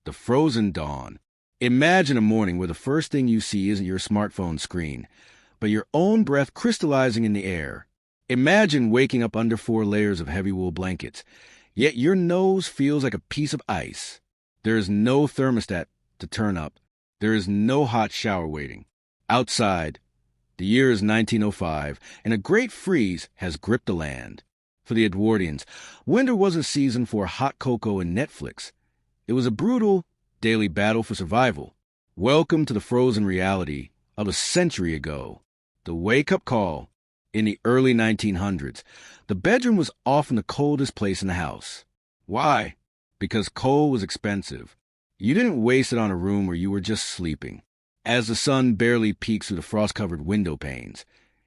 the frozen dawn. Imagine a morning where the first thing you see isn't your smartphone screen, but your own breath crystallizing in the air. Imagine waking up under 4 layers of heavy wool blankets, yet your nose feels like a piece of ice. There is no thermostat to turn up. There is no hot shower waiting. Outside, the year is 1905, and a great freeze has gripped the land. For the Edwardians, winter wasn't a season for hot cocoa and Netflix. It was a brutal, daily battle for survival. Welcome to the frozen reality of a century ago. The wake-up call. In the early 1900s, the bedroom was often the coldest place in the house. Why? Because coal was expensive. You didn't waste it on a room where you were just sleeping. As the sun barely peeks through the frost-covered window panes,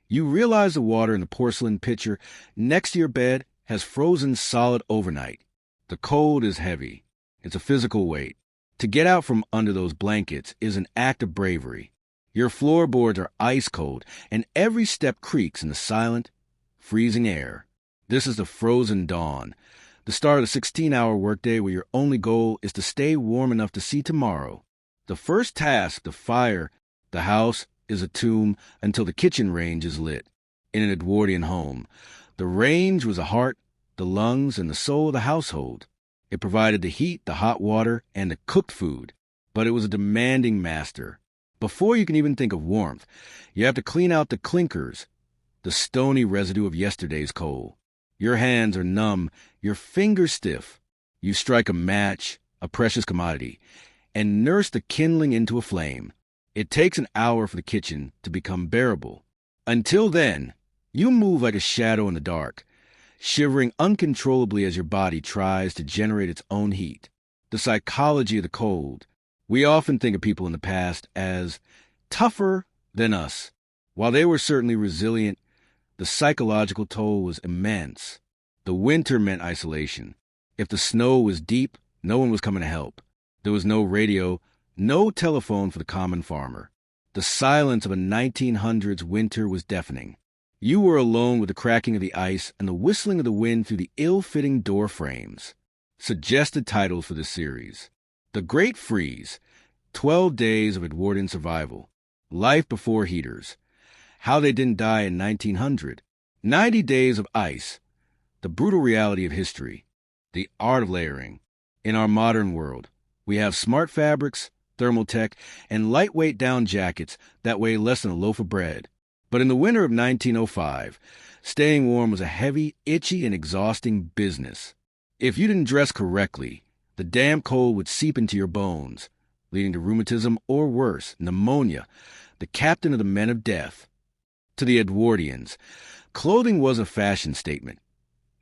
you realize the water in the porcelain pitcher next to your bed has frozen solid overnight. The cold is heavy. It's a physical weight. To get out from under those blankets is an act of bravery. Your floorboards are ice cold, and every step creaks in the silent, freezing air. This is the frozen dawn, the start of the 16-hour workday where your only goal is to stay warm enough to see tomorrow. The first task to fire the house is a tomb until the kitchen range is lit. In an Edwardian home, the range was the heart, the lungs, and the soul of the household. It provided the heat, the hot water, and the cooked food, but it was a demanding master. Before you can even think of warmth, you have to clean out the clinkers, the stony residue of yesterday's coal. Your hands are numb, your fingers stiff. You strike a match, a precious commodity, and nurse the kindling into a flame. It takes an hour for the kitchen to become bearable. Until then, you move like a shadow in the dark, shivering uncontrollably as your body tries to generate its own heat. The psychology of the cold. We often think of people in the past as tougher than us. While they were certainly resilient, the psychological toll was immense. The winter meant isolation. If the snow was deep, no one was coming to help. There was no radio, no telephone for the common farmer. The silence of a 1900s winter was deafening. You were alone with the cracking of the ice and the whistling of the wind through the ill-fitting door frames. Suggested titles for this series: The Great Freeze, 12 Days of Edwardian Survival, Life Before Heaters, How They Didn't Die in 1900, 90 Days of Ice, The Brutal Reality of History, The Art of Layering. In our modern world, we have smart fabrics, thermal tech, and lightweight down jackets that weigh less than a loaf of bread. But in the winter of 1905, staying warm was a heavy, itchy, and exhausting business. If you didn't dress correctly, the damp cold would seep into your bones, leading to rheumatism or worse, pneumonia, the captain of the men of death. To the Edwardians, clothing was a fashion statement.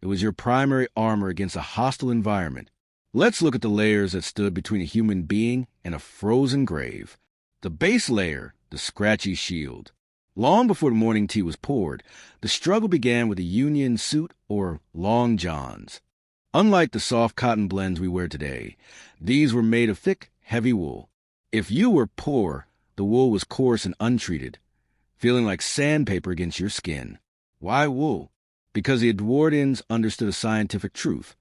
It was your primary armor against a hostile environment. Let's look at the layers that stood between a human being and a frozen grave. The base layer, the scratchy shield. Long before the morning tea was poured, the struggle began with a union suit or long johns. Unlike the soft cotton blends we wear today, these were made of thick, heavy wool. If you were poor, the wool was coarse and untreated, feeling like sandpaper against your skin. Why wool? Because the Edwardians understood a scientific truth.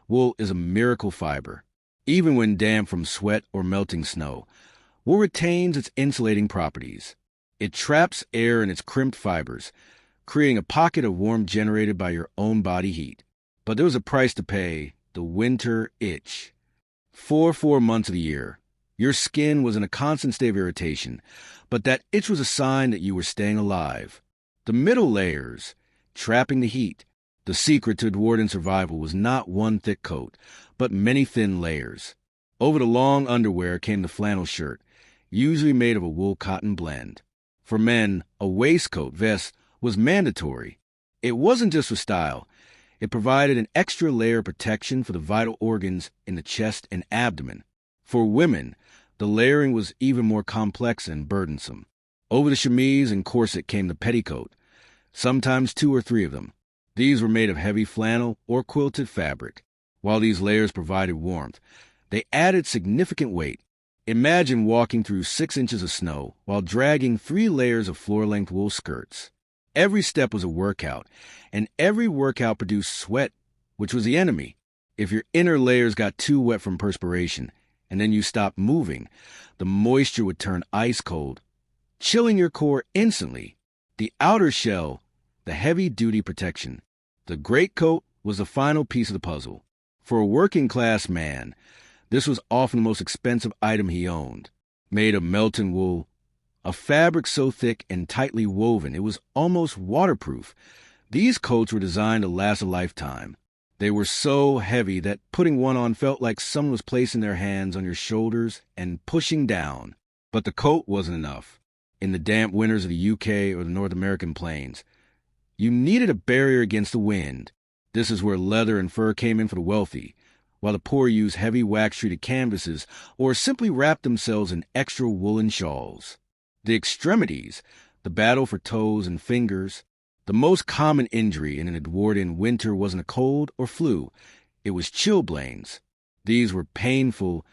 Wool is a miracle fiber. Even when damp from sweat or melting snow, wool retains its insulating properties. It traps air in its crimped fibers, creating a pocket of warmth generated by your own body heat. But there was a price to pay: the winter itch. For 4 months of the year, your skin was in a constant state of irritation, but that itch was a sign that you were staying alive. The middle layers, trapping the heat. The secret to Edwardian survival was not one thick coat, but many thin layers. Over the long underwear came the flannel shirt, usually made of a wool-cotton blend. For men, a waistcoat vest was mandatory. It wasn't just for style. It provided an extra layer of protection for the vital organs in the chest and abdomen. For women, the layering was even more complex and burdensome. Over the chemise and corset came the petticoat, sometimes 2 or 3 of them. These were made of heavy flannel or quilted fabric. While these layers provided warmth, they added significant weight. Imagine walking through 6 inches of snow while dragging 3 layers of floor-length wool skirts. Every step was a workout, and every workout produced sweat, which was the enemy. If your inner layers got too wet from perspiration, and then you stopped moving, the moisture would turn ice cold, chilling your core instantly. The outer shell, the heavy-duty protection. The greatcoat was the final piece of the puzzle. For a working-class man, this was often the most expensive item he owned. Made of melting wool, a fabric so thick and tightly woven it was almost waterproof. These coats were designed to last a lifetime. They were so heavy that putting one on felt like someone was placing their hands on your shoulders and pushing down. But the coat wasn't enough. In the damp winters of the UK or the North American plains, you needed a barrier against the wind. This is where leather and fur came in for the wealthy, while the poor used heavy wax-treated canvases or simply wrapped themselves in extra woolen shawls. The extremities, the battle for toes and fingers. The most common injury in an Edwardian winter wasn't a cold or flu. It was chilblains. These were painful,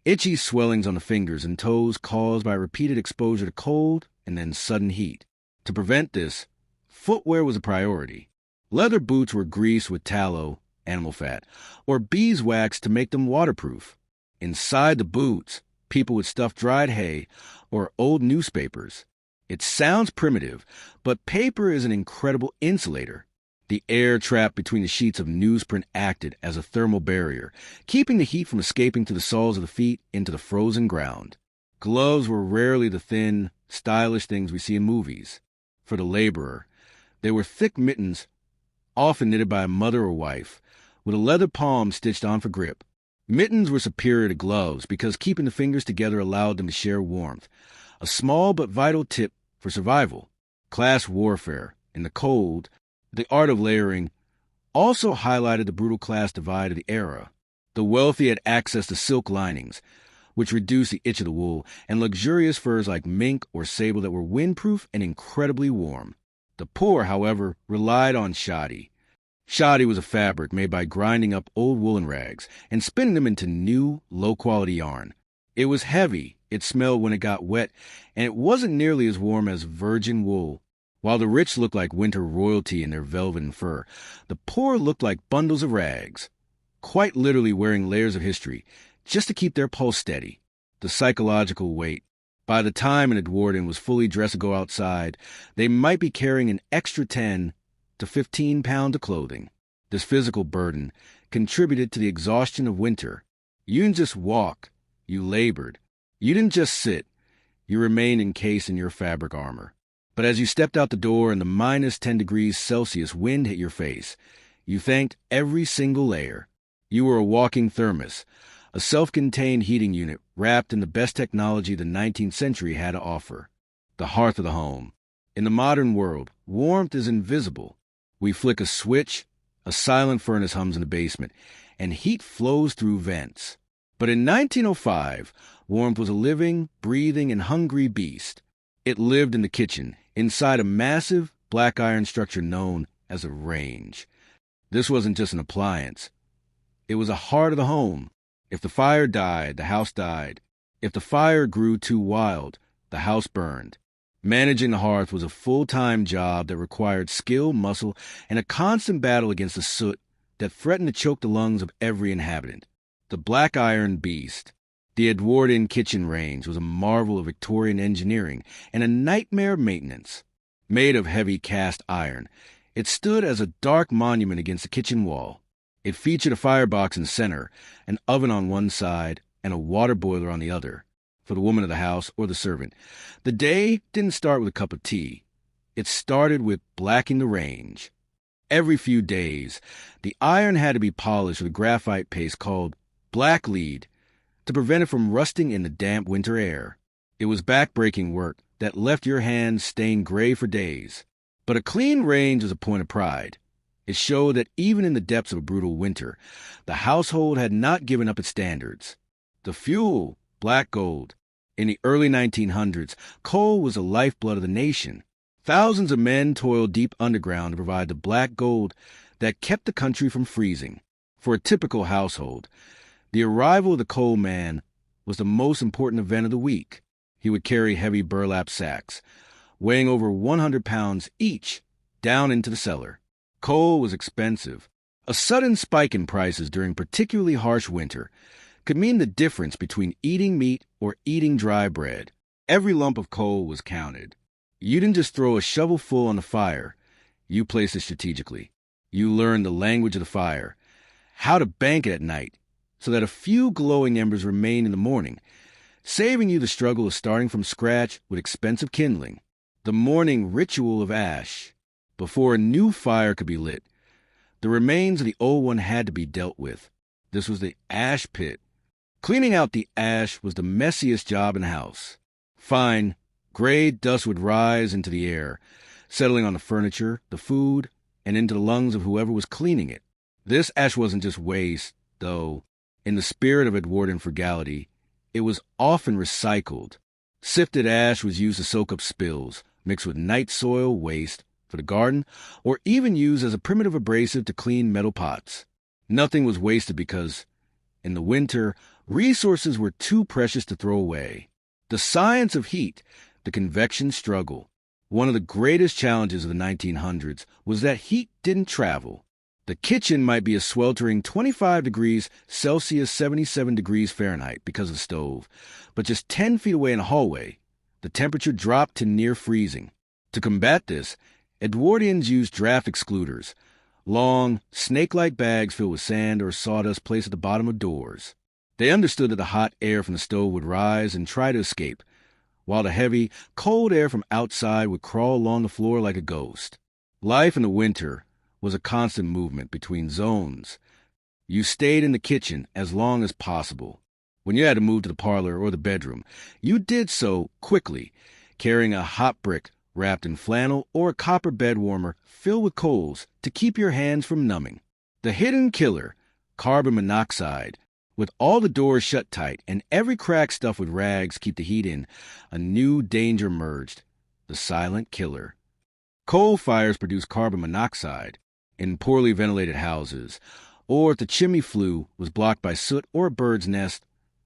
itchy swellings on the fingers and toes caused by repeated exposure to cold and then sudden heat. To prevent this, footwear was a priority. Leather boots were greased with tallow, animal fat, or beeswax to make them waterproof. Inside the boots, people would stuff dried hay or old newspapers. It sounds primitive, but paper is an incredible insulator. The air trapped between the sheets of newsprint acted as a thermal barrier, keeping the heat from escaping to the soles of the feet into the frozen ground. Gloves were rarely the thin, stylish things we see in movies. For the laborer, they were thick mittens, often knitted by a mother or wife, with a leather palm stitched on for grip. Mittens were superior to gloves because keeping the fingers together allowed them to share warmth, a small but vital tip for survival. Class warfare, in the cold, the art of layering, also highlighted the brutal class divide of the era. The wealthy had access to silk linings, which reduced the itch of the wool, and luxurious furs like mink or sable that were windproof and incredibly warm. The poor, however, relied on shoddy. Shoddy was a fabric made by grinding up old woolen rags and spinning them into new, low-quality yarn. It was heavy, it smelled when it got wet, and it wasn't nearly as warm as virgin wool. While the rich looked like winter royalty in their velvet and fur, the poor looked like bundles of rags, quite literally wearing layers of history, just to keep their pulse steady. The psychological weight. By the time an Edwardian was fully dressed to go outside, they might be carrying an extra 10 to 15 pounds of clothing. This physical burden contributed to the exhaustion of winter. You didn't just walk, you labored. You didn't just sit, you remained encased in your fabric armor. But as you stepped out the door and the minus 10 degrees Celsius wind hit your face, you thanked every single layer. You were a walking thermos, a self-contained heating unit wrapped in the best technology the 19th century had to offer. The hearth of the home. In the modern world, warmth is invisible. We flick a switch, a silent furnace hums in the basement, and heat flows through vents. But in 1905, warmth was a living, breathing, and hungry beast. It lived in the kitchen, inside a massive, black iron structure known as a range. This wasn't just an appliance. It was a heart of the home. If the fire died, the house died. If the fire grew too wild, the house burned. Managing the hearth was a full-time job that required skill, muscle, and a constant battle against the soot that threatened to choke the lungs of every inhabitant. The black iron beast. The Edwardian kitchen range was a marvel of Victorian engineering and a nightmare of maintenance. Made of heavy cast iron, it stood as a dark monument against the kitchen wall. It featured a firebox in the center, an oven on one side, and a water boiler on the other, for the woman of the house or the servant. The day didn't start with a cup of tea. It started with blacking the range. Every few days, the iron had to be polished with a graphite paste called black lead to prevent it from rusting in the damp winter air. It was back-breaking work that left your hands stained gray for days. But a clean range was a point of pride. It showed that even in the depths of a brutal winter, the household had not given up its standards. The fuel, black gold. In the early 1900s, coal was the lifeblood of the nation. Thousands of men toiled deep underground to provide the black gold that kept the country from freezing. For a typical household, the arrival of the coal man was the most important event of the week. He would carry heavy burlap sacks, weighing over 100 pounds each, down into the cellar. Coal was expensive. A sudden spike in prices during particularly harsh winter could mean the difference between eating meat or eating dry bread. Every lump of coal was counted. You didn't just throw a shovelful on the fire. You placed it strategically. You learned the language of the fire, how to bank it at night, so that a few glowing embers remained in the morning, saving you the struggle of starting from scratch with expensive kindling. The morning ritual of ash. Before a new fire could be lit, the remains of the old one had to be dealt with. This was the ash pit. Cleaning out the ash was the messiest job in the house. Fine, gray dust would rise into the air, settling on the furniture, the food, and into the lungs of whoever was cleaning it. This ash wasn't just waste, though. In the spirit of Edwardian frugality, it was often recycled. Sifted ash was used to soak up spills, mixed with night soil waste for the garden, or even used as a primitive abrasive to clean metal pots. Nothing was wasted because, in the winter, resources were too precious to throw away. The science of heat, the convection struggle. One of the greatest challenges of the 1900s was that heat didn't travel. The kitchen might be a sweltering 25 degrees Celsius, 77 degrees Fahrenheit because of the stove, but just 10 feet away in a hallway, the temperature dropped to near freezing. To combat this, Edwardians used draft excluders, long, snake-like bags filled with sand or sawdust placed at the bottom of doors. They understood that the hot air from the stove would rise and try to escape, while the heavy, cold air from outside would crawl along the floor like a ghost. Life in the winter was a constant movement between zones. You stayed in the kitchen as long as possible. When you had to move to the parlor or the bedroom, you did so quickly, carrying a hot brick wrapped in flannel or a copper bed warmer filled with coals to keep your hands from numbing. The hidden killer, carbon monoxide, with all the doors shut tight and every crack stuffed with rags to keep the heat in, a new danger emerged, the silent killer. Coal fires produce carbon monoxide in poorly ventilated houses, or if the chimney flue was blocked by soot or a bird's nest,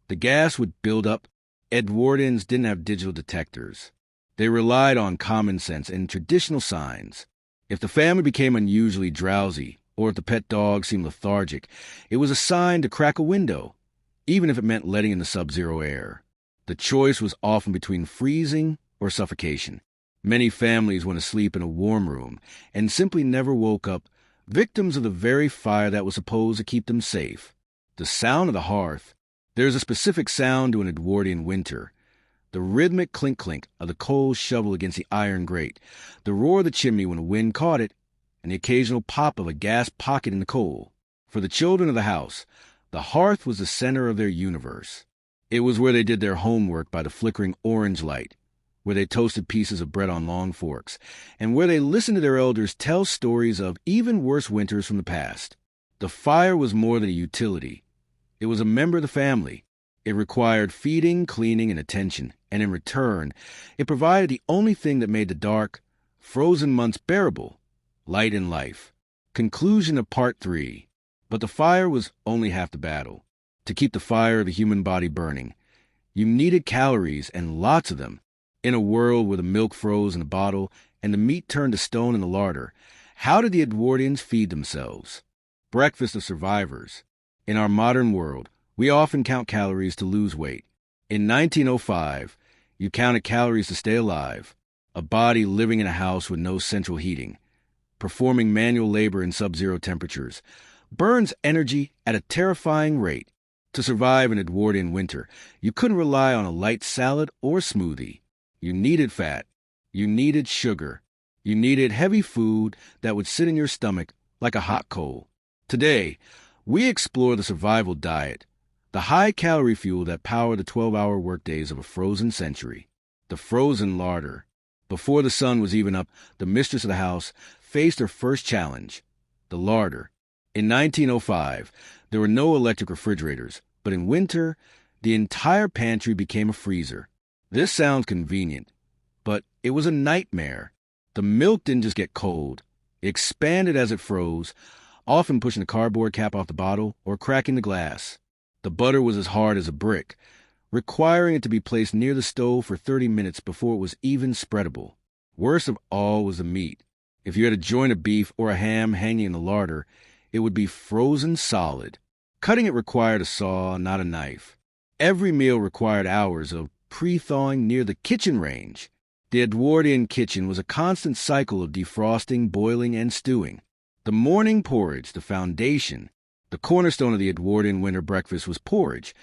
the gas would build up. Edwardians didn't have digital detectors. They relied on common sense and traditional signs. If the family became unusually drowsy, or if the pet dog seemed lethargic, it was a sign to crack a window, even if it meant letting in the sub-zero air. The choice was often between freezing or suffocation. Many families went to sleep in a warm room and simply never woke up, victims of the very fire that was supposed to keep them safe. The sound of the hearth. There is a specific sound to an Edwardian winter. The rhythmic clink-clink of the coal shovel against the iron grate, the roar of the chimney when the wind caught it, and the occasional pop of a gas pocket in the coal. For the children of the house, the hearth was the center of their universe. It was where they did their homework by the flickering orange light, where they toasted pieces of bread on long forks, and where they listened to their elders tell stories of even worse winters from the past. The fire was more than a utility. It was a member of the family. It required feeding, cleaning, and attention, and in return, it provided the only thing that made the dark, frozen months bearable. Light in life. Conclusion of Part 3. But the fire was only half the battle. To keep the fire of the human body burning, you needed calories and lots of them. In a world where the milk froze in the bottle and the meat turned to stone in the larder, how did the Edwardians feed themselves? Breakfast of survivors. In our modern world, we often count calories to lose weight. In 1905, you counted calories to stay alive. A body living in a house with no central heating, performing manual labor in sub-zero temperatures, burns energy at a terrifying rate. To survive an Edwardian winter, you couldn't rely on a light salad or smoothie. You needed fat. You needed sugar. You needed heavy food that would sit in your stomach like a hot coal. Today, we explore the survival diet, the high-calorie fuel that powered the 12-hour workdays of a frozen century. The frozen larder. Before the sun was even up, the mistress of the house faced her first challenge, the larder. In 1905, there were no electric refrigerators, but in winter, the entire pantry became a freezer. This sounds convenient, but it was a nightmare. The milk didn't just get cold. It expanded as it froze, often pushing the cardboard cap off the bottle or cracking the glass. The butter was as hard as a brick, requiring it to be placed near the stove for 30 minutes before it was even spreadable. Worst of all was the meat. If you had a joint of beef or a ham hanging in the larder, it would be frozen solid. Cutting it required a saw, not a knife. Every meal required hours of pre-thawing near the kitchen range. The Edwardian kitchen was a constant cycle of defrosting, boiling, and stewing. The morning porridge, the foundation, the cornerstone of the Edwardian winter breakfast was porridge,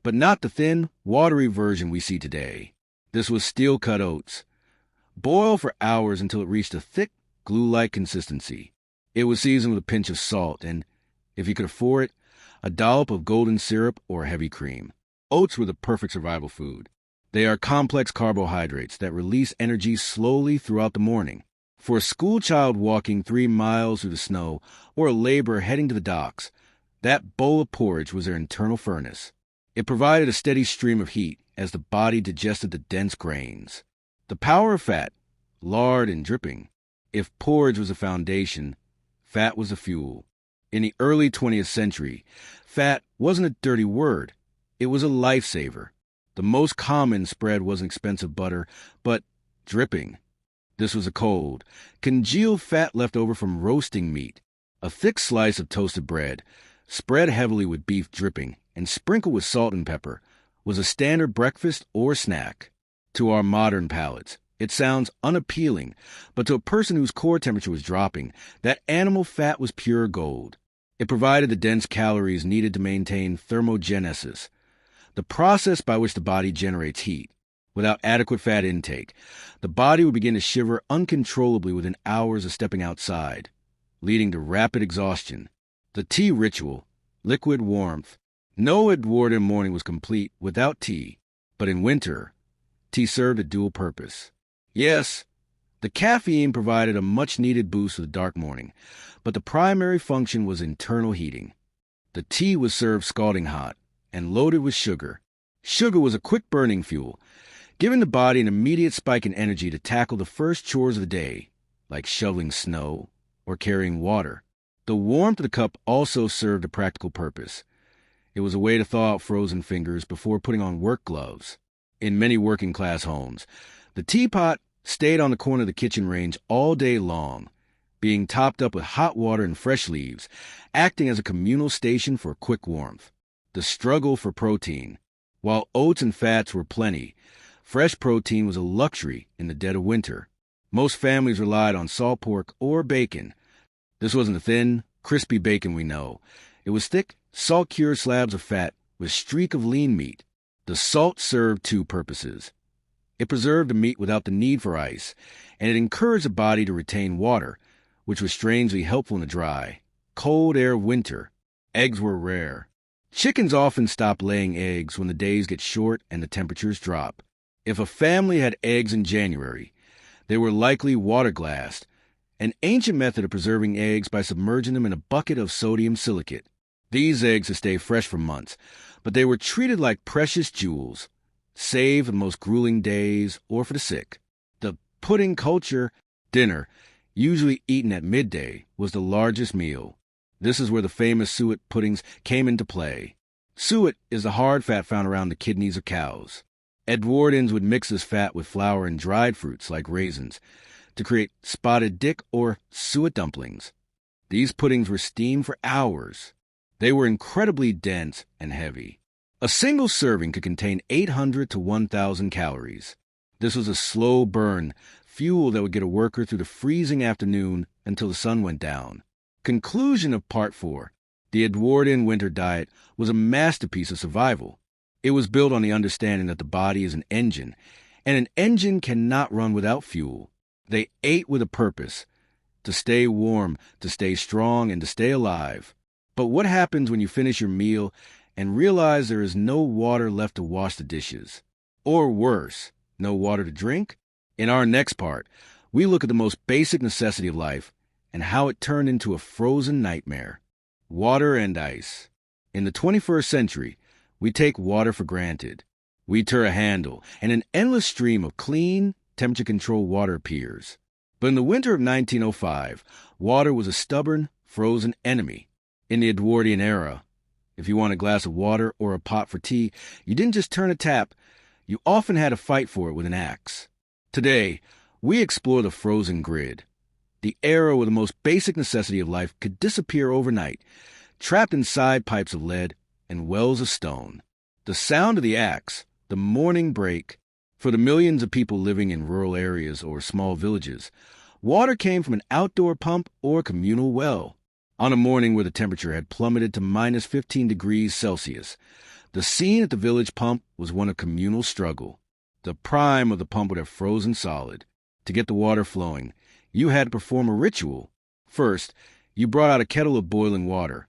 but not the thin, watery version we see today. This was steel-cut oats. Boil for hours until it reached a thick, glue-like consistency. It was seasoned with a pinch of salt and, if you could afford it, a dollop of golden syrup or heavy cream. Oats were the perfect survival food. They are complex carbohydrates that release energy slowly throughout the morning. For a schoolchild walking 3 miles through the snow or a laborer heading to the docks, that bowl of porridge was their internal furnace. It provided a steady stream of heat as the body digested the dense grains. The power of fat, lard and dripping. If porridge was a foundation, fat was a fuel. In the early 20th century, fat wasn't a dirty word. It was a lifesaver. The most common spread wasn't expensive butter, but dripping. This was a cold, congealed fat left over from roasting meat. A thick slice of toasted bread, spread heavily with beef dripping and sprinkled with salt and pepper, was a standard breakfast or snack. To our modern palates, it sounds unappealing, but to a person whose core temperature was dropping, that animal fat was pure gold. It provided the dense calories needed to maintain thermogenesis, the process by which the body generates heat. Without adequate fat intake, the body would begin to shiver uncontrollably within hours of stepping outside, leading to rapid exhaustion. The tea ritual, liquid warmth. No Edwardian morning was complete without tea, but in winter, tea served a dual purpose. Yes, the caffeine provided a much-needed boost for the dark morning, but the primary function was internal heating. The tea was served scalding hot and loaded with sugar. Sugar was a quick-burning fuel, giving the body an immediate spike in energy to tackle the first chores of the day, like shoveling snow or carrying water. The warmth of the cup also served a practical purpose. It was a way to thaw out frozen fingers before putting on work gloves. In many working-class homes, the teapot stayed on the corner of the kitchen range all day long, being topped up with hot water and fresh leaves, acting as a communal station for quick warmth. The struggle for protein. While oats and fats were plenty, fresh protein was a luxury in the dead of winter. Most families relied on salt pork or bacon. This wasn't the thin, crispy bacon we know. It was thick, salt-cured slabs of fat with a streak of lean meat. The salt served two purposes. It preserved the meat without the need for ice, and it encouraged the body to retain water, which was strangely helpful in the dry, cold air of winter. Eggs were rare. Chickens often stop laying eggs when the days get short and the temperatures drop. If a family had eggs in January, they were likely water-glassed, an ancient method of preserving eggs by submerging them in a bucket of sodium silicate. These eggs would stay fresh for months, but they were treated like precious jewels, saved for the most grueling days or for the sick. The pudding culture, dinner, usually eaten at midday, was the largest meal. This is where the famous suet puddings came into play. Suet is the hard fat found around the kidneys of cows. Edwardians would mix this fat with flour and dried fruits like raisins to create spotted dick or suet dumplings. These puddings were steamed for hours. They were incredibly dense and heavy. A single serving could contain 800 to 1,000 calories. This was a slow burn, fuel that would get a worker through the freezing afternoon until the sun went down. Conclusion of Part 4. The Edwardian winter diet was a masterpiece of survival. It was built on the understanding that the body is an engine, and an engine cannot run without fuel. They ate with a purpose, to stay warm, to stay strong, and to stay alive. But what happens when you finish your meal and realize there is no water left to wash the dishes? Or worse, no water to drink? In our next part, we look at the most basic necessity of life and how it turned into a frozen nightmare. Water and ice. In the 21st century, we take water for granted. We turn a handle, and an endless stream of clean, temperature-controlled water appears. But in the winter of 1905, water was a stubborn, frozen enemy. In the Edwardian era, if you want a glass of water or a pot for tea, you didn't just turn a tap, you often had to fight for it with an axe. Today, we explore the frozen grid, the era where the most basic necessity of life could disappear overnight, trapped inside pipes of lead and wells of stone. The sound of the axe, the morning break, for the millions of people living in rural areas or small villages, water came from an outdoor pump or communal well. On a morning where the temperature had plummeted to minus 15 degrees Celsius, the scene at the village pump was one of communal struggle. The prime of the pump would have frozen solid. To get the water flowing, you had to perform a ritual. First, you brought out a kettle of boiling water,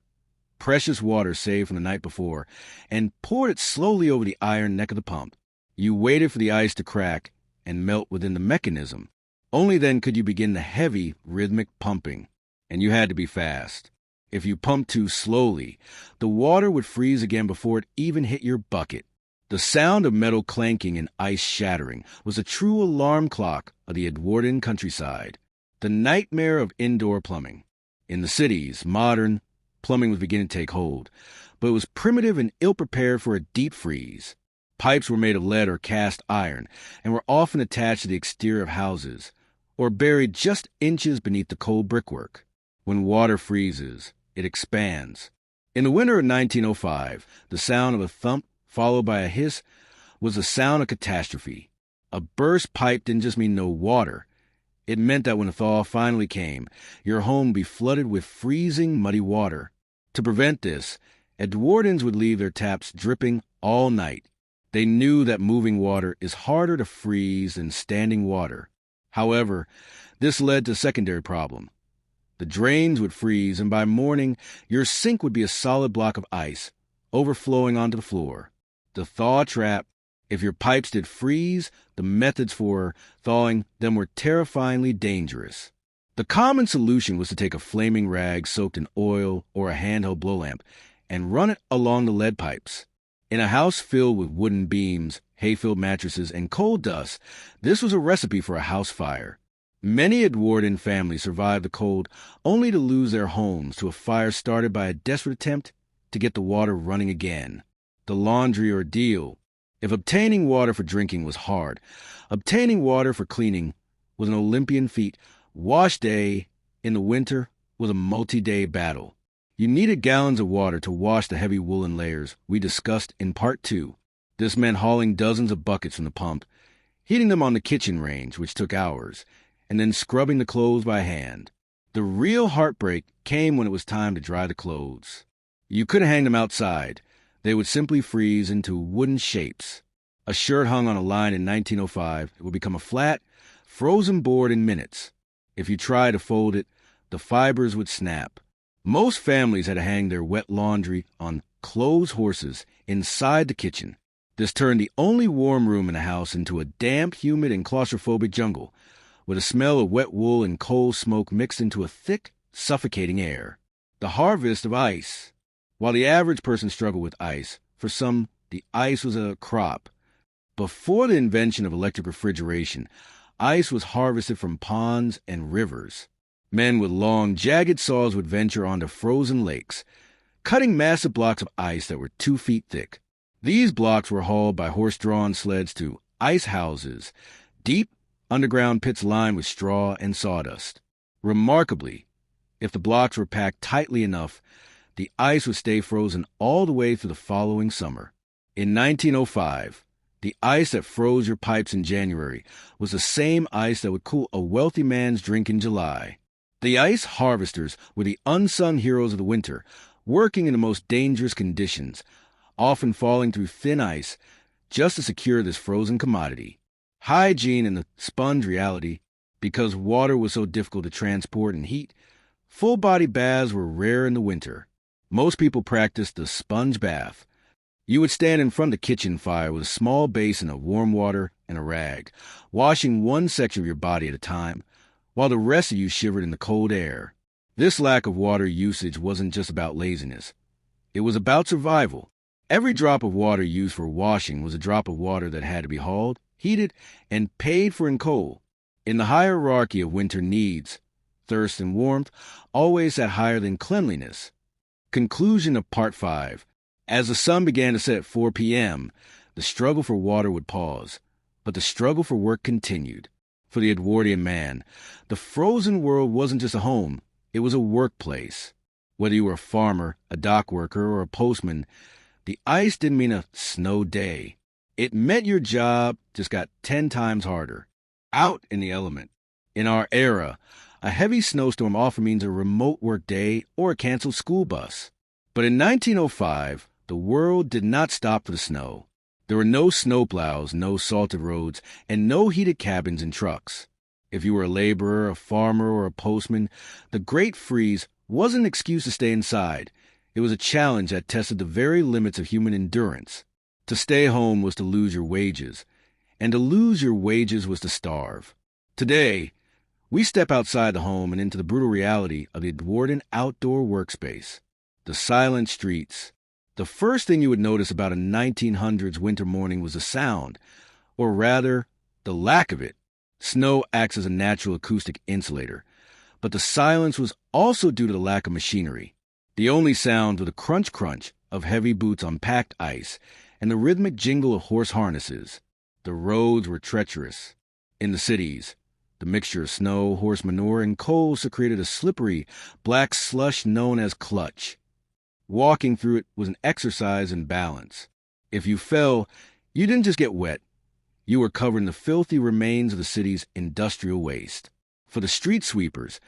precious water saved from the night before, and poured it slowly over the iron neck of the pump. You waited for the ice to crack and melt within the mechanism. Only then could you begin the heavy, rhythmic pumping, and you had to be fast. If you pumped too slowly, the water would freeze again before it even hit your bucket. The sound of metal clanking and ice shattering was a true alarm clock of the Edwardian countryside, the nightmare of indoor plumbing. In the cities, modern plumbing was beginning to take hold, but it was primitive and ill-prepared for a deep freeze. Pipes were made of lead or cast iron and were often attached to the exterior of houses or buried just inches beneath the cold brickwork. When water freezes, it expands. In the winter of 1905, the sound of a thump followed by a hiss was the sound of catastrophe. A burst pipe didn't just mean no water. It meant that when the thaw finally came, your home would be flooded with freezing, muddy water. To prevent this, Edwardians would leave their taps dripping all night. They knew that moving water is harder to freeze than standing water. However, this led to a secondary problem. The drains would freeze, and by morning, your sink would be a solid block of ice, overflowing onto the floor. The thaw trap. If your pipes did freeze, the methods for thawing them were terrifyingly dangerous. The common solution was to take a flaming rag soaked in oil or a handheld blow lamp and run it along the lead pipes. In a house filled with wooden beams, hay-filled mattresses, and coal dust, this was a recipe for a house fire. Many Edwardian families survived the cold only to lose their homes to a fire started by a desperate attempt to get the water running again. The laundry ordeal. If obtaining water for drinking was hard, obtaining water for cleaning was an Olympian feat. Wash day in the winter was a multi-day battle. You needed gallons of water to wash the heavy woolen layers we discussed in Part 2. This meant hauling dozens of buckets from the pump, heating them on the kitchen range, which took hours, and then scrubbing the clothes by hand. The real heartbreak came when it was time to dry the clothes. You couldn't hang them outside. They would simply freeze into wooden shapes. A shirt hung on a line in 1905, it would become a flat, frozen board in minutes. If you tried to fold it, the fibers would snap. Most families had to hang their wet laundry on clothes horses inside the kitchen. This turned the only warm room in the house into a damp, humid, and claustrophobic jungle, with a smell of wet wool and coal smoke mixed into a thick, suffocating air. The harvest of ice. While the average person struggled with ice, for some, the ice was a crop. Before the invention of electric refrigeration, ice was harvested from ponds and rivers. Men with long, jagged saws would venture onto frozen lakes, cutting massive blocks of ice that were 2 feet thick. These blocks were hauled by horse-drawn sleds to ice houses, deep underground pits lined with straw and sawdust. Remarkably, if the blocks were packed tightly enough, the ice would stay frozen all the way through the following summer. In 1905, the ice that froze your pipes in January was the same ice that would cool a wealthy man's drink in July. The ice harvesters were the unsung heroes of the winter, working in the most dangerous conditions, often falling through thin ice just to secure this frozen commodity. Hygiene and the sponge reality. Because water was so difficult to transport and heat, full-body baths were rare in the winter. Most people practiced the sponge bath. You would stand in front of the kitchen fire with a small basin of warm water and a rag, washing one section of your body at a time, while the rest of you shivered in the cold air. This lack of water usage wasn't just about laziness. It was about survival. Every drop of water used for washing was a drop of water that had to be hauled, heated, and paid for in coal. In the hierarchy of winter needs, thirst and warmth always sat higher than cleanliness. Conclusion of Part 5. As the sun began to set at 4 p.m., the struggle for water would pause, but the struggle for work continued. For the Edwardian man, the frozen world wasn't just a home, it was a workplace. Whether you were a farmer, a dock worker, or a postman, the ice didn't mean a snow day. It meant your job just got 10 times harder. Out in the element. In our era, a heavy snowstorm often means a remote work day or a canceled school bus. But in 1905, the world did not stop for the snow. There were no snowplows, no salted roads, and no heated cabins and trucks. If you were a laborer, a farmer, or a postman, the Great Freeze wasn't an excuse to stay inside. It was a challenge that tested the very limits of human endurance. To stay home was to lose your wages, and to lose your wages was to starve. Today, we step outside the home and into the brutal reality of the Edwardian outdoor workspace. The silent streets. The first thing you would notice about a 1900s winter morning was the sound, or rather, the lack of it. Snow acts as a natural acoustic insulator, but the silence was also due to the lack of machinery. The only sounds were the crunch-crunch of heavy boots on packed ice and the rhythmic jingle of horse harnesses. The roads were treacherous. In the cities, the mixture of snow, horse manure, and coal secreted a slippery, black slush known as clutch. Walking through it was an exercise in balance. If you fell, you didn't just get wet. You were covered in the filthy remains of the city's industrial waste. For the street sweepers,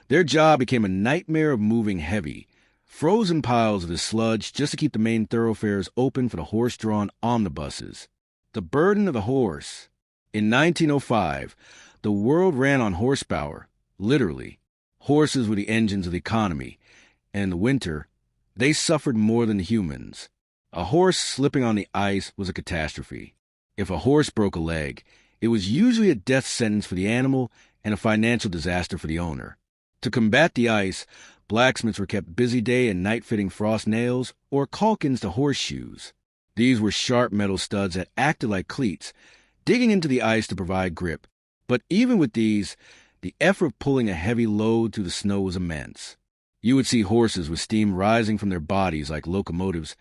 their job became a nightmare of moving heavy, frozen piles of this sludge just to keep the main thoroughfares open for the horse-drawn omnibuses. The burden of the horse. In 1905, the world ran on horsepower, literally. Horses were the engines of the economy, and in the winter, they suffered more than the humans. A horse slipping on the ice was a catastrophe. If a horse broke a leg, it was usually a death sentence for the animal and a financial disaster for the owner. To combat the ice, blacksmiths were kept busy day and night fitting frost nails or caulkins to horseshoes. These were sharp metal studs that acted like cleats, digging into the ice to provide grip. But even with these, the effort of pulling a heavy load through the snow was immense. You would see horses with steam rising from their bodies like locomotives,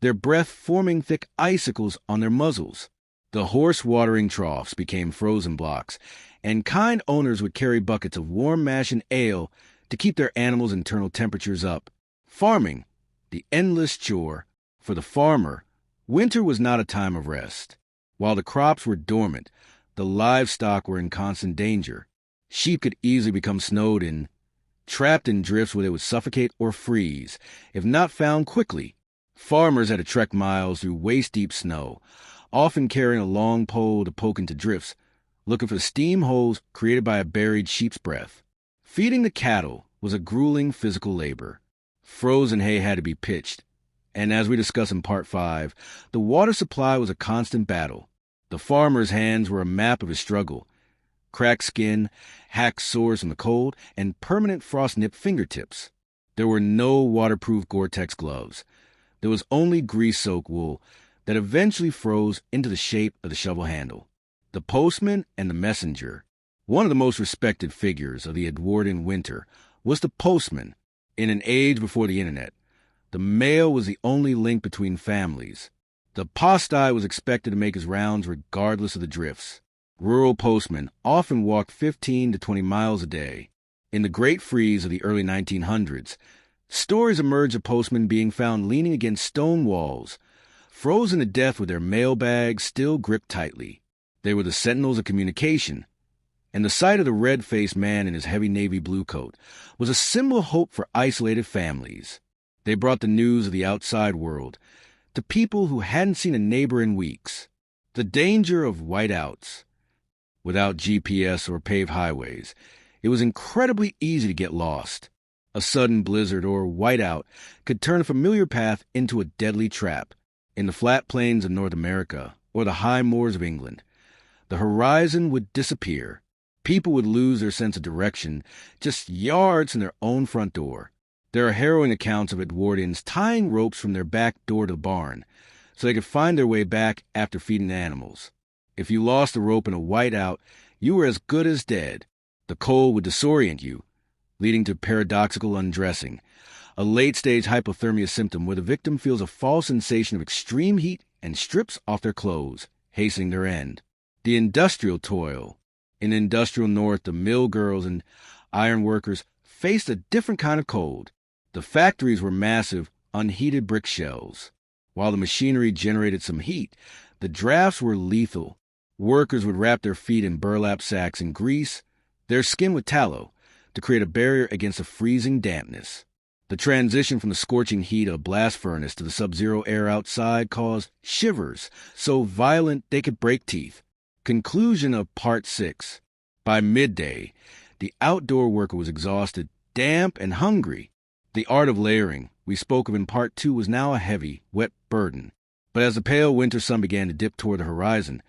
their breath forming thick icicles on their muzzles. The horse watering troughs became frozen blocks, and kind owners would carry buckets of warm mash and ale to keep their animals' internal temperatures up. Farming, the endless chore. For the farmer, winter was not a time of rest. While the crops were dormant, the livestock were in constant danger. Sheep could easily become snowed in, trapped in drifts where they would suffocate or freeze, if not found quickly. Farmers had to trek miles through waist-deep snow, often carrying a long pole to poke into drifts, looking for the steam holes created by a buried sheep's breath. Feeding the cattle was a grueling physical labor. Frozen hay had to be pitched, and as we discuss in Part 5, the water supply was a constant battle. The farmer's hands were a map of his struggle. Cracked skin, hacked sores from the cold, and permanent frost-nipped fingertips. There were no waterproof Gore-Tex gloves. There was only grease-soaked wool that eventually froze into the shape of the shovel handle. The postman and the messenger. One of the most respected figures of the Edwardian winter was the postman. In an age before the internet, the mail was the only link between families. The postman was expected to make his rounds regardless of the drifts. Rural postmen often walked 15 to 20 miles a day. In the Great Freeze of the early 1900s, stories emerged of postmen being found leaning against stone walls, frozen to death with their mailbags still gripped tightly. They were the sentinels of communication, and the sight of the red-faced man in his heavy navy blue coat was a symbol of hope for isolated families. They brought the news of the outside world to people who hadn't seen a neighbor in weeks. The danger of whiteouts. Without GPS or paved highways, it was incredibly easy to get lost. A sudden blizzard or whiteout could turn a familiar path into a deadly trap. In the flat plains of North America or the high moors of England, the horizon would disappear. People would lose their sense of direction just yards from their own front door. There are harrowing accounts of Edwardians tying ropes from their back door to the barn so they could find their way back after feeding the animals. If you lost the rope in a whiteout, you were as good as dead. The cold would disorient you, leading to paradoxical undressing, a late-stage hypothermia symptom where the victim feels a false sensation of extreme heat and strips off their clothes, hastening their end. The industrial toil. In the industrial north, the mill girls and iron workers faced a different kind of cold. The factories were massive, unheated brick shells. While the machinery generated some heat, the drafts were lethal. Workers would wrap their feet in burlap sacks and grease, their skin with tallow, to create a barrier against the freezing dampness. The transition from the scorching heat of a blast furnace to the sub-zero air outside caused shivers so violent they could break teeth. Conclusion of Part 6. By midday, the outdoor worker was exhausted, damp, and hungry. The art of layering, we spoke of in Part 2, was now a heavy, wet burden. But as the pale winter sun began to dip toward the horizon,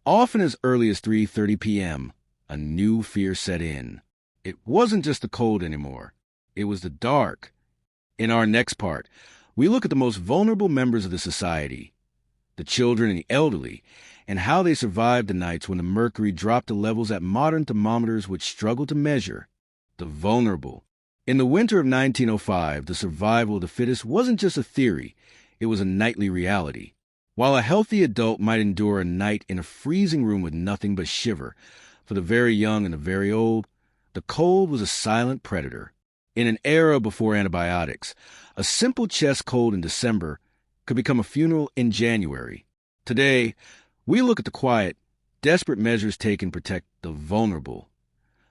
often as early as 3:30 p.m., a new fear set in. It wasn't just the cold anymore. It was the dark. In our next part, we look at the most vulnerable members of the society, the children and the elderly, and how they survived the nights when the mercury dropped to levels that modern thermometers would struggle to measure. The vulnerable. In the winter of 1905, the survival of the fittest wasn't just a theory, it was a nightly reality. While a healthy adult might endure a night in a freezing room with nothing but shiver, for the very young and the very old, the cold was a silent predator. In an era before antibiotics, a simple chest cold in December could become a funeral in January. Today, we look at the quiet, desperate measures taken to protect the vulnerable,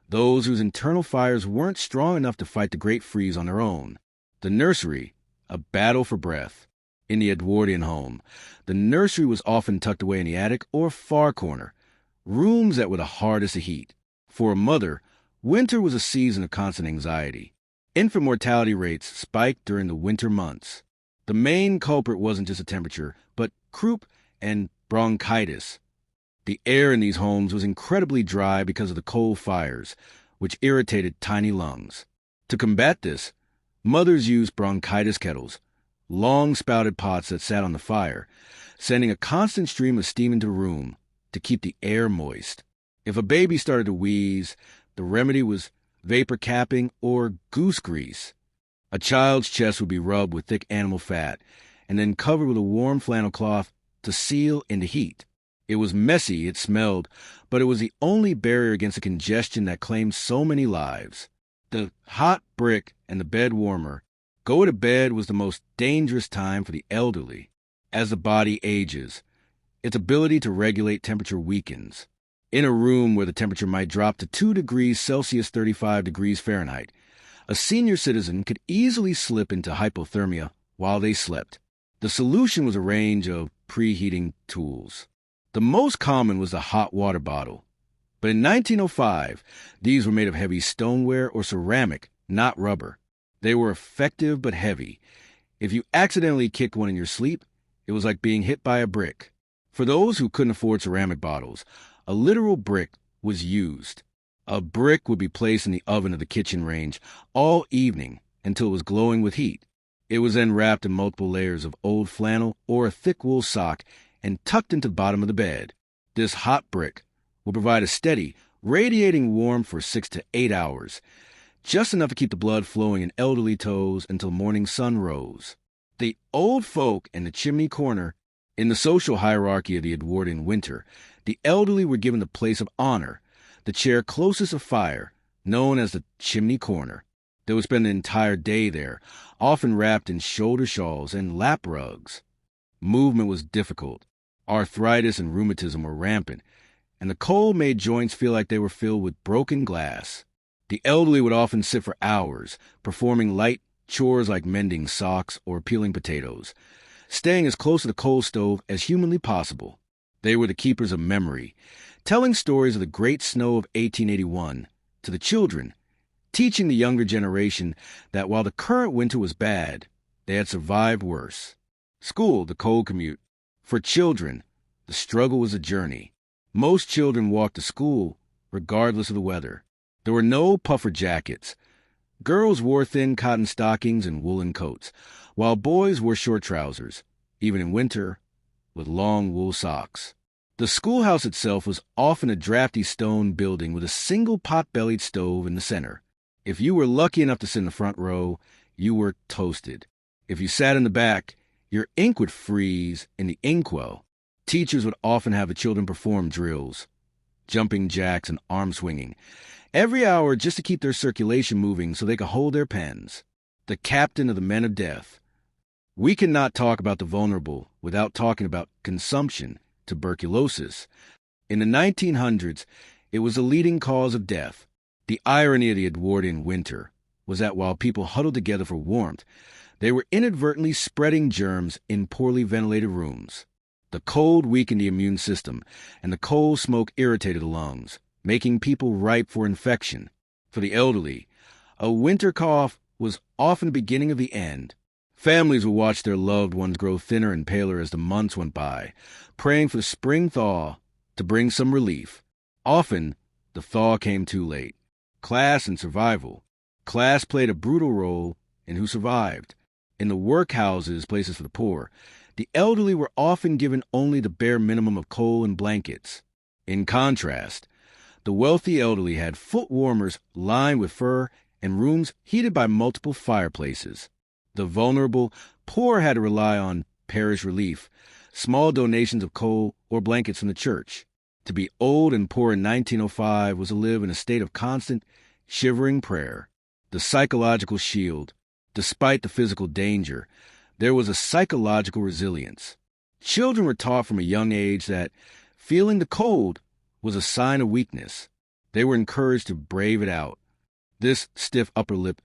those whose internal fires weren't strong enough to fight the great freeze on their own. The nursery, a battle for breath. In the Edwardian home, the nursery was often tucked away in the attic or far corner, rooms that were the hardest to heat. For a mother, winter was a season of constant anxiety. Infant mortality rates spiked during the winter months. The main culprit wasn't just the temperature, but croup and bronchitis. The air in these homes was incredibly dry because of the coal fires, which irritated tiny lungs. To combat this, mothers used bronchitis kettles, long-spouted pots that sat on the fire, sending a constant stream of steam into the room to keep the air moist. If a baby started to wheeze, the remedy was vapor capping or goose grease. A child's chest would be rubbed with thick animal fat and then covered with a warm flannel cloth to seal in the heat. It was messy, it smelled, but it was the only barrier against the congestion that claimed so many lives. The hot brick and the bed warmer. Go to bed was the most dangerous time for the elderly. As the body ages, its ability to regulate temperature weakens. In a room where the temperature might drop to 2 degrees Celsius 35 degrees Fahrenheit, a senior citizen could easily slip into hypothermia while they slept. The solution was a range of preheating tools. The most common was the hot water bottle. But in 1905, these were made of heavy stoneware or ceramic, not rubber. They were effective but heavy. If you accidentally kicked one in your sleep, it was like being hit by a brick. For those who couldn't afford ceramic bottles, a literal brick was used. A brick would be placed in the oven of the kitchen range all evening until it was glowing with heat. It was then wrapped in multiple layers of old flannel or a thick wool sock and tucked into the bottom of the bed. This hot brick will provide a steady, radiating warmth for 6 to 8 hours, just enough to keep the blood flowing in elderly toes until morning sun rose. The old folk in the chimney corner. In the social hierarchy of the Edwardian winter, the elderly were given the place of honor, the chair closest of fire, known as the chimney corner. They would spend the entire day there, often wrapped in shoulder shawls and lap rugs. Movement was difficult. Arthritis and rheumatism were rampant, and the cold made joints feel like they were filled with broken glass. The elderly would often sit for hours, performing light chores like mending socks or peeling potatoes, staying as close to the coal stove as humanly possible. They were the keepers of memory, telling stories of the great snow of 1881 to the children, teaching the younger generation that while the current winter was bad, they had survived worse. School, the cold commute. For children, the struggle was a journey. Most children walked to school, regardless of the weather. There were no puffer jackets. Girls wore thin cotton stockings and woolen coats, while boys wore short trousers, even in winter, with long wool socks. The schoolhouse itself was often a drafty stone building with a single pot-bellied stove in the center. If you were lucky enough to sit in the front row, you were toasted. If you sat in the back, your ink would freeze in the inkwell. Teachers would often have the children perform drills, jumping jacks and arm swinging, every hour just to keep their circulation moving so they could hold their pens. the captain of the men of death. We cannot talk about the vulnerable without talking about consumption, tuberculosis. In the 1900s, it was the leading cause of death. The irony of the Edwardian winter was that while people huddled together for warmth, they were inadvertently spreading germs in poorly ventilated rooms. The cold weakened the immune system, and the coal smoke irritated the lungs, making people ripe for infection. For the elderly, a winter cough was often the beginning of the end. Families would watch their loved ones grow thinner and paler as the months went by, praying for the spring thaw to bring some relief. Often, the thaw came too late. Class and survival. Class played a brutal role in who survived. In the workhouses, places for the poor, the elderly were often given only the bare minimum of coal and blankets. In contrast, the wealthy elderly had foot warmers lined with fur and rooms heated by multiple fireplaces. The vulnerable poor had to rely on parish relief, small donations of coal or blankets from the church. To be old and poor in 1905 was to live in a state of constant, shivering prayer. The psychological shield. Despite the physical danger, there was a psychological resilience. Children were taught from a young age that feeling the cold was a sign of weakness. They were encouraged to brave it out. This stiff upper lip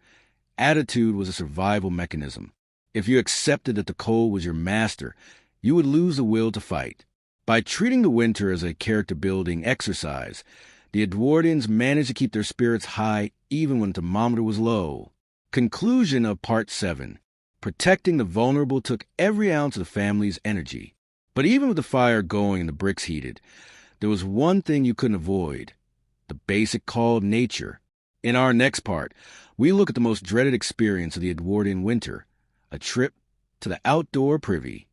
attitude was a survival mechanism. If you accepted that the cold was your master, you would lose the will to fight. By treating the winter as a character-building exercise, the Edwardians managed to keep their spirits high even when the thermometer was low. Conclusion of Part 7. Protecting the vulnerable took every ounce of the family's energy. But even with the fire going and the bricks heated, there was one thing you couldn't avoid: the basic call of nature. In our next part, we look at the most dreaded experience of the Edwardian winter, a trip to the outdoor privy.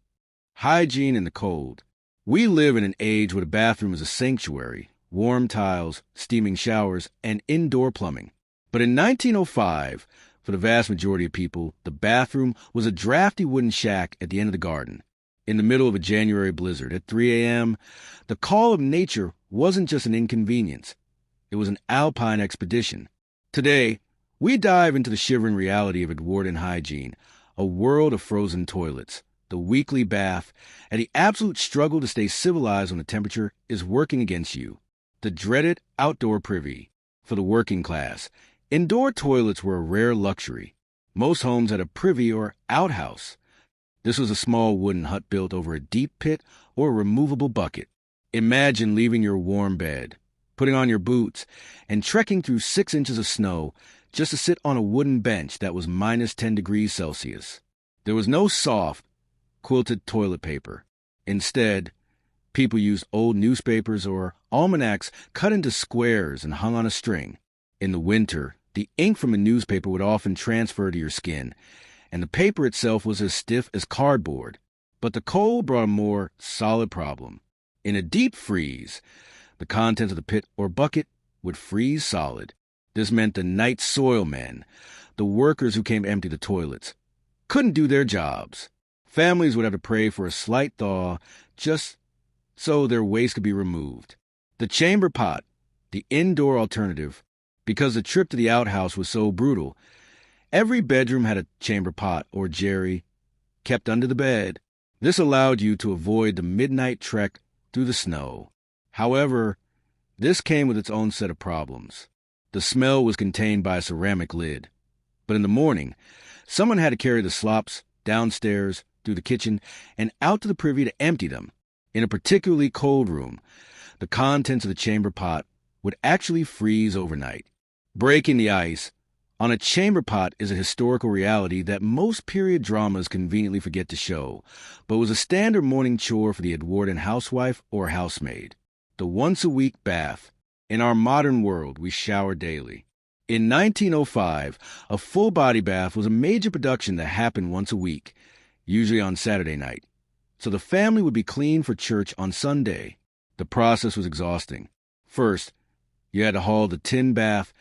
Hygiene in the cold. We live in an age where the bathroom is a sanctuary, warm tiles, steaming showers, and indoor plumbing. But in 1905, for the vast majority of people, the bathroom was a drafty wooden shack at the end of the garden. In the middle of a January blizzard at 3 a.m., the call of nature wasn't just an inconvenience. It was an alpine expedition. Today, we dive into the shivering reality of Edwardian hygiene, a world of frozen toilets, the weekly bath, and the absolute struggle to stay civilized when the temperature is working against you. The dreaded outdoor privy. For the working class, indoor toilets were a rare luxury. Most homes had a privy or outhouse. This was a small wooden hut built over a deep pit or a removable bucket. Imagine leaving your warm bed, putting on your boots, and trekking through 6 inches of snow just to sit on a wooden bench that was minus 10 degrees Celsius. There was no soft, quilted toilet paper. Instead, people used old newspapers or almanacs cut into squares and hung on a string. In the winter, the ink from a newspaper would often transfer to your skin, and the paper itself was as stiff as cardboard. But the cold brought a more solid problem. In a deep freeze, the contents of the pit or bucket would freeze solid. This meant the night soil men, the workers who came to empty the toilets, couldn't do their jobs. Families would have to pray for a slight thaw just so their waste could be removed. The chamber pot, the indoor alternative, because the trip to the outhouse was so brutal, every bedroom had a chamber pot or jerry kept under the bed. This allowed you to avoid the midnight trek through the snow. However, this came with its own set of problems. The smell was contained by a ceramic lid. But in the morning, someone had to carry the slops downstairs, through the kitchen, and out to the privy to empty them. In a particularly cold room, the contents of the chamber pot would actually freeze overnight. Breaking the ice on a chamber pot is a historical reality that most period dramas conveniently forget to show, but was a standard morning chore for the Edwardian housewife or housemaid. The once-a-week bath. In our modern world, we shower daily. In 1905, a full-body bath was a major production that happened once a week, usually on Saturday night. So the family would be clean for church on Sunday. The process was exhausting. First, you had to haul the tin bath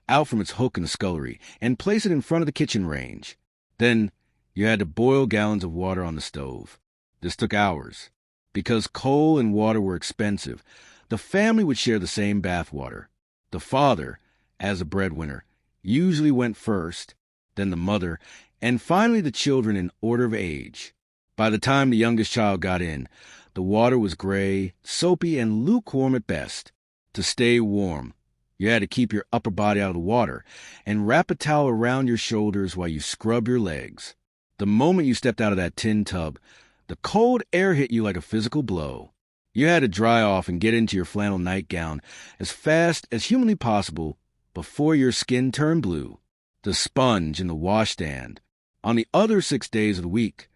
out from its hook in the scullery and place it in front of the kitchen range. Then, you had to boil gallons of water on the stove. This took hours. Because coal and water were expensive, the family would share the same bath water. The father, as a breadwinner, usually went first, then the mother, and finally the children in order of age. By the time the youngest child got in, the water was gray, soapy, and lukewarm at best. To stay warm, you had to keep your upper body out of the water and wrap a towel around your shoulders while you scrub your legs. The moment you stepped out of that tin tub, the cold air hit you like a physical blow. You had to dry off and get into your flannel nightgown as fast as humanly possible before your skin turned blue. The sponge in the washstand. On the other 6 days of the week,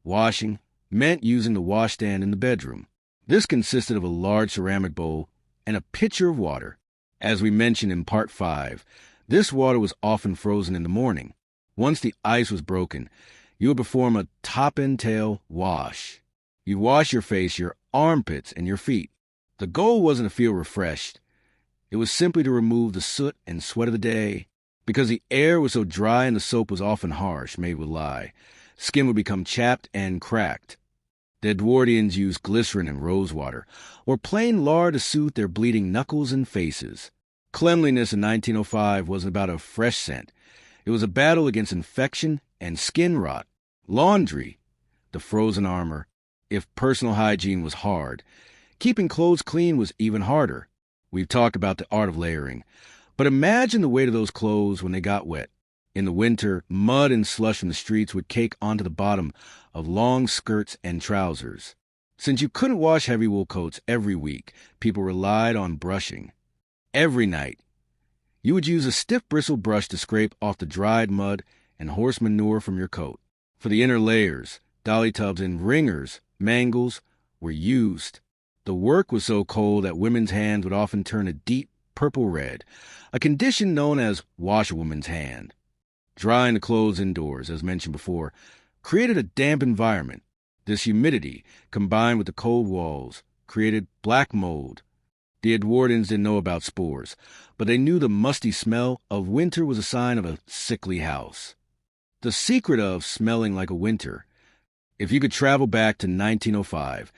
washing meant using the washstand in the bedroom. This consisted of a large ceramic bowl and a pitcher of water. As we mentioned in Part 5, this water was often frozen in the morning. Once the ice was broken, you would perform a top-and-tail wash. You'd wash your face, your armpits, and your feet. The goal wasn't to feel refreshed. It was simply to remove the soot and sweat of the day. Because the air was so dry and the soap was often harsh, made with lye, skin would become chapped and cracked. The Edwardians used glycerin and rosewater, or plain lard to soothe their bleeding knuckles and faces. Cleanliness in 1905 wasn't about a fresh scent. It was a battle against infection and skin rot. Laundry, the frozen armor. If personal hygiene was hard, keeping clothes clean was even harder. We've talked about the art of layering. But imagine the weight of those clothes when they got wet. In the winter, mud and slush from the streets would cake onto the bottom of long skirts and trousers. Since you couldn't wash heavy wool coats every week, people relied on brushing. Every night, you would use a stiff bristle brush to scrape off the dried mud and horse manure from your coat. For the inner layers, dolly tubs and wringers, mangles, were used. The work was so cold that women's hands would often turn a deep purple red, a condition known as washerwoman's hand. Drying the clothes indoors, as mentioned before, created a damp environment. This humidity, combined with the cold walls, created black mold. The Edwardians didn't know about spores, but they knew the musty smell of winter was a sign of a sickly house. The secret of smelling like a winter. If you could travel back to 1905,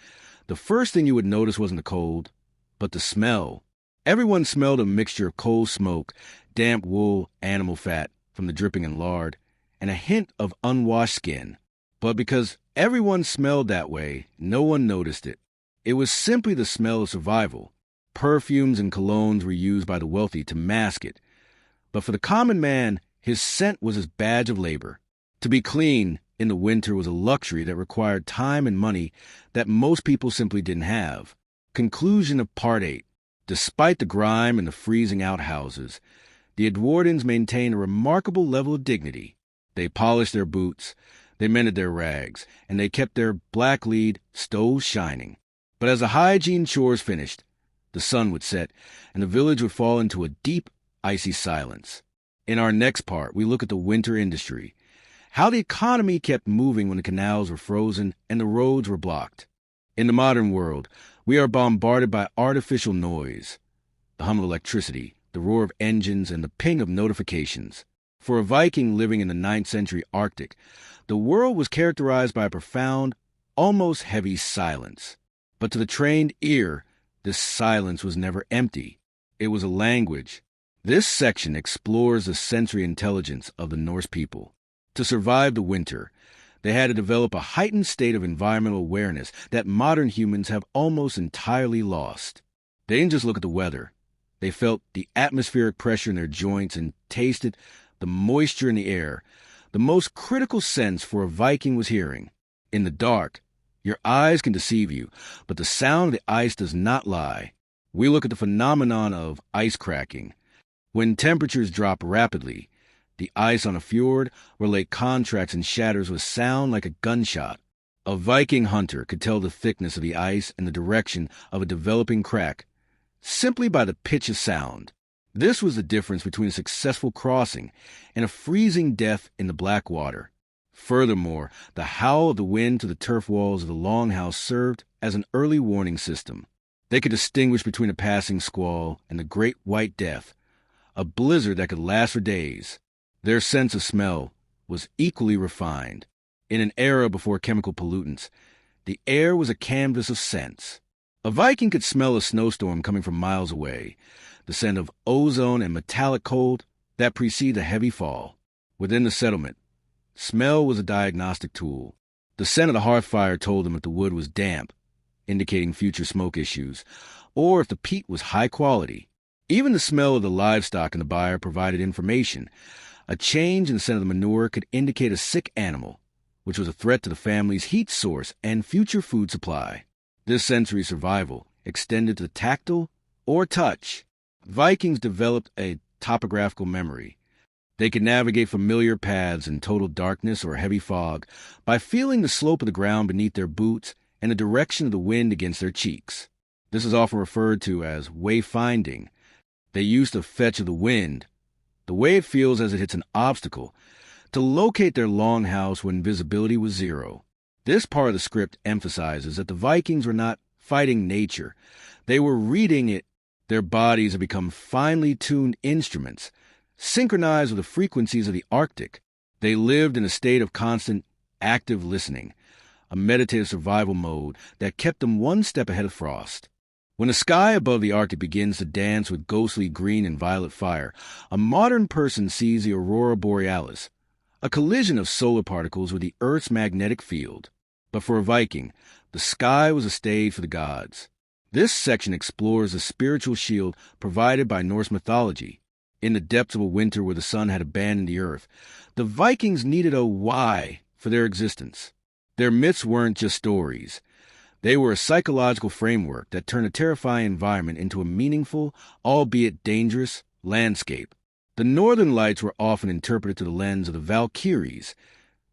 the first thing you would notice wasn't the cold, but the smell. Everyone smelled a mixture of coal smoke, damp wool, animal fat from the dripping in lard, and a hint of unwashed skin. But because everyone smelled that way, no one noticed it. It was simply the smell of survival. Perfumes and colognes were used by the wealthy to mask it. But for the common man, his scent was his badge of labor. To be clean in the winter was a luxury that required time and money that most people simply didn't have. Conclusion of Part 8. Despite the grime and the freezing outhouses, the Edwardians maintained a remarkable level of dignity. They polished their boots, they mended their rags, and they kept their black lead stoves shining. But as the hygiene chores finished, the sun would set, and the village would fall into a deep, icy silence. In our next part, we look at the winter industry, how the economy kept moving when the canals were frozen and the roads were blocked. In the modern world, we are bombarded by artificial noise, the hum of electricity, the roar of engines, and the ping of notifications. For a Viking living in the 9th century Arctic, the world was characterized by a profound, almost heavy silence. But to the trained ear, this silence was never empty. It was a language. This section explores the sensory intelligence of the Norse people. To survive the winter, they had to develop a heightened state of environmental awareness that modern humans have almost entirely lost. They didn't just look at the weather. They felt the atmospheric pressure in their joints and tasted the moisture in the air. The most critical sense for a Viking was hearing. In the dark, your eyes can deceive you, but the sound of the ice does not lie. We look at the phenomenon of ice cracking. When temperatures drop rapidly, the ice on a fjord or lake contracts and shatters with sound like a gunshot. A Viking hunter could tell the thickness of the ice and the direction of a developing crack simply by the pitch of sound. This was the difference between a successful crossing and a freezing death in the black water. Furthermore, the howl of the wind to the turf walls of the longhouse served as an early warning system. They could distinguish between a passing squall and the great white death, a blizzard that could last for days. Their sense of smell was equally refined. In an era before chemical pollutants, the air was a canvas of scents. A Viking could smell a snowstorm coming from miles away, the scent of ozone and metallic cold that precede a heavy fall. Within the settlement, Smell was a diagnostic tool. The scent of the hearth fire told them if the wood was damp, indicating future smoke issues, or if the peat was high quality. Even the smell of the livestock in the byre provided information. A change in the scent of the manure could indicate a sick animal, which was a threat to the family's heat source and future food supply. This sensory survival extended to the tactile or touch. Vikings developed a topographical memory. They could navigate familiar paths in total darkness or heavy fog by feeling the slope of the ground beneath their boots and the direction of the wind against their cheeks. This is often referred to as wayfinding. They used the fetch of the wind, the way it feels as it hits an obstacle, to locate their longhouse when visibility was zero. This part of the script emphasizes that the Vikings were not fighting nature. They were reading it. Their bodies have become finely tuned instruments, synchronized with the frequencies of the Arctic. They lived in a state of constant, active listening, a meditative survival mode that kept them one step ahead of frost. When the sky above the Arctic begins to dance with ghostly green and violet fire, a modern person sees the aurora borealis, a collision of solar particles with the Earth's magnetic field. But for a Viking, the sky was a stage for the gods. This section explores the spiritual shield provided by Norse mythology. In the depths of a winter where the sun had abandoned the earth, the Vikings needed a why for their existence. Their myths weren't just stories. They were a psychological framework that turned a terrifying environment into a meaningful, albeit dangerous, landscape. The northern lights were often interpreted through the lens of the Valkyries,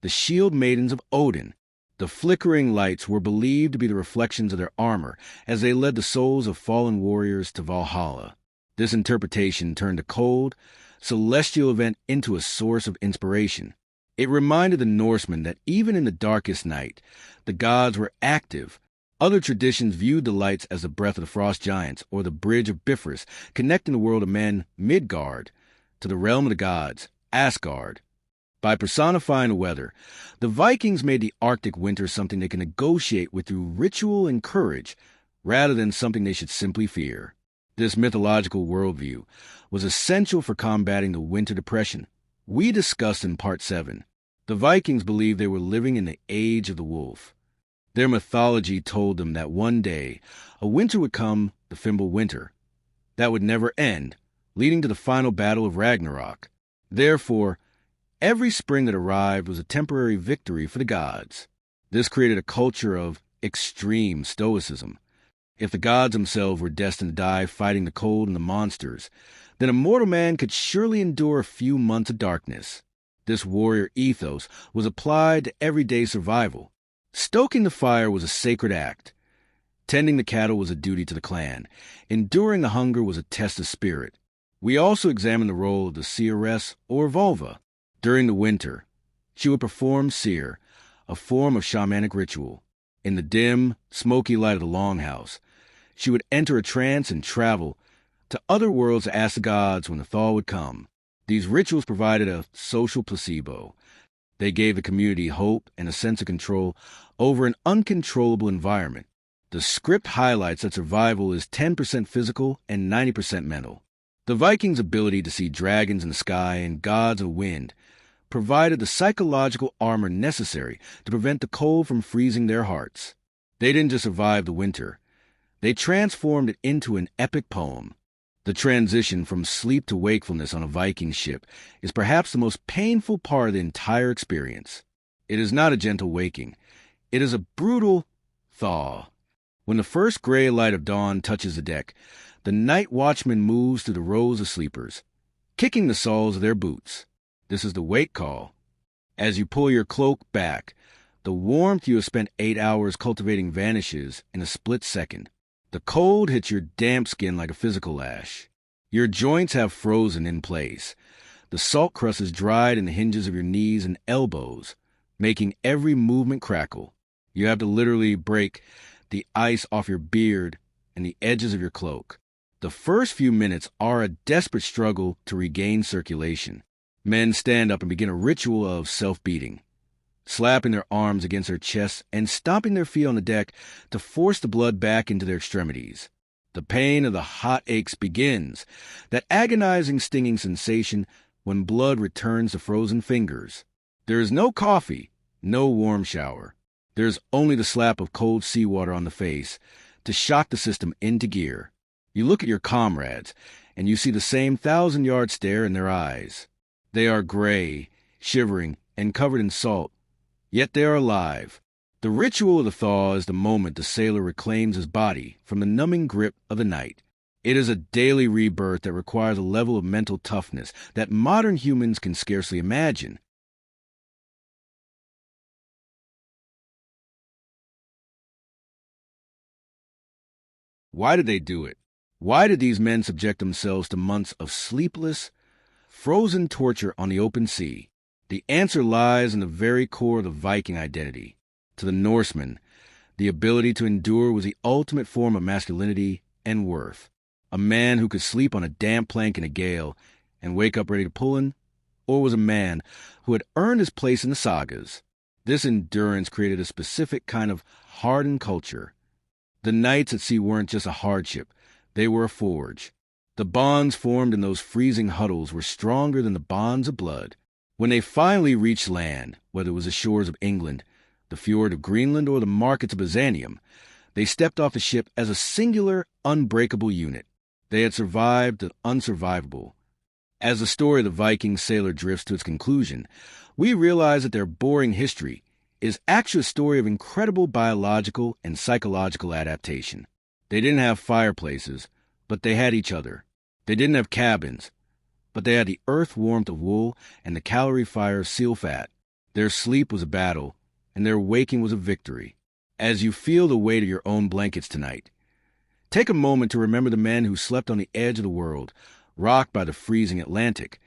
the shield maidens of Odin. The flickering lights were believed to be the reflections of their armor as they led the souls of fallen warriors to Valhalla. This interpretation turned a cold, celestial event into a source of inspiration. It reminded the Norsemen that even in the darkest night, the gods were active. Other traditions viewed the lights as the breath of the frost giants or the bridge of Bifrost, connecting the world of men, Midgard, to the realm of the gods, Asgard. By personifying the weather, the Vikings made the Arctic winter something they could negotiate with through ritual and courage, rather than something they should simply fear. This mythological worldview was essential for combating the winter depression we discussed in Part 7. The Vikings believed they were living in the age of the wolf. Their mythology told them that one day a winter would come, the Fimbul Winter, that would never end, leading to the final battle of Ragnarok. Therefore, every spring that arrived was a temporary victory for the gods. This created a culture of extreme stoicism. If the gods themselves were destined to die fighting the cold and the monsters, then a mortal man could surely endure a few months of darkness. This warrior ethos was applied to everyday survival. Stoking the fire was a sacred act. Tending the cattle was a duty to the clan. Enduring the hunger was a test of spirit. We also examined the role of the seeress or vulva. During the winter, she would perform seer, a form of shamanic ritual. In the dim, smoky light of the longhouse, she would enter a trance and travel to other worlds to ask the gods when the thaw would come. These rituals provided a social placebo. They gave the community hope and a sense of control over an uncontrollable environment. The script highlights that survival is 10% physical and 90% mental. The Vikings' ability to see dragons in the sky and gods of wind provided the psychological armor necessary to prevent the cold from freezing their hearts. They didn't just survive the winter. They transformed it into an epic poem. The transition from sleep to wakefulness on a Viking ship is perhaps the most painful part of the entire experience. It is not a gentle waking. It is a brutal thaw. When the first gray light of dawn touches the deck, the night watchman moves through the rows of sleepers, kicking the soles of their boots. This is the wake call. As you pull your cloak back, the warmth you have spent 8 hours cultivating vanishes in a split second. The cold hits your damp skin like a physical lash. Your joints have frozen in place. The salt crust is dried in the hinges of your knees and elbows, making every movement crackle. You have to literally break the ice off your beard and the edges of your cloak. The first few minutes are a desperate struggle to regain circulation. Men stand up and begin a ritual of self-beating, slapping their arms against their chests and stomping their feet on the deck to force the blood back into their extremities. The pain of the hot aches begins, that agonizing stinging sensation when blood returns to frozen fingers. There is no coffee, no warm shower. There's only the slap of cold seawater on the face to shock the system into gear. You look at your comrades, and you see the same 1,000-yard stare in their eyes. They are gray, shivering, and covered in salt, yet they are alive. The ritual of the thaw is the moment the sailor reclaims his body from the numbing grip of the night. It is a daily rebirth that requires a level of mental toughness that modern humans can scarcely imagine. Why did they do it? Why did these men subject themselves to months of sleepless, frozen torture on the open sea? The answer lies in the very core of the Viking identity. To the Norsemen, the ability to endure was the ultimate form of masculinity and worth. A man who could sleep on a damp plank in a gale and wake up ready to pull in, or was a man who had earned his place in the sagas. This endurance created a specific kind of hardened culture. The nights at sea weren't just a hardship, they were a forge. The bonds formed in those freezing huddles were stronger than the bonds of blood. When they finally reached land, whether it was the shores of England, the fjord of Greenland, or the markets of Byzantium, they stepped off the ship as a singular, unbreakable unit. They had survived the unsurvivable. As the story of the Viking sailor drifts to its conclusion, we realize that their boring history is actually a story of incredible biological and psychological adaptation. They didn't have fireplaces, but they had each other. They didn't have cabins, but they had the earth warmth of wool and the calorie fire of seal fat. Their sleep was a battle, and their waking was a victory. As you feel the weight of your own blankets tonight, take a moment to remember the men who slept on the edge of the world, rocked by the freezing Atlantic,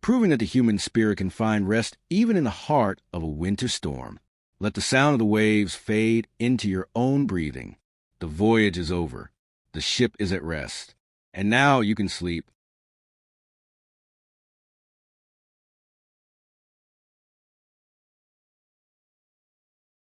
proving that the human spirit can find rest even in the heart of a winter storm. Let the sound of the waves fade into your own breathing. The voyage is over. The ship is at rest. And now you can sleep